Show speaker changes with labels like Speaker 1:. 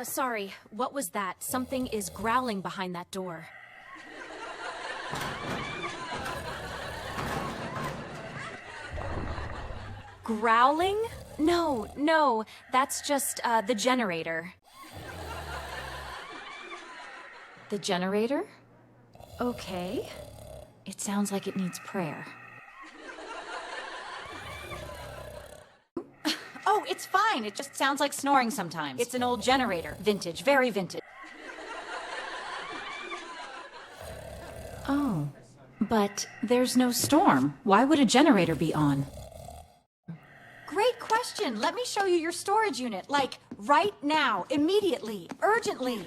Speaker 1: Sorry. What was that? Something is growling behind that door. Growling? No, that's just, the generator. The generator? Okay. It sounds like it needs prayer.
Speaker 2: Oh, it's fine. It just sounds like snoring sometimes. It's an old generator. Vintage, very vintage.
Speaker 1: Oh, but there's no storm. Why would a generator be on?
Speaker 2: Great question. Let me show you your storage unit. Like, right now, immediately, urgently.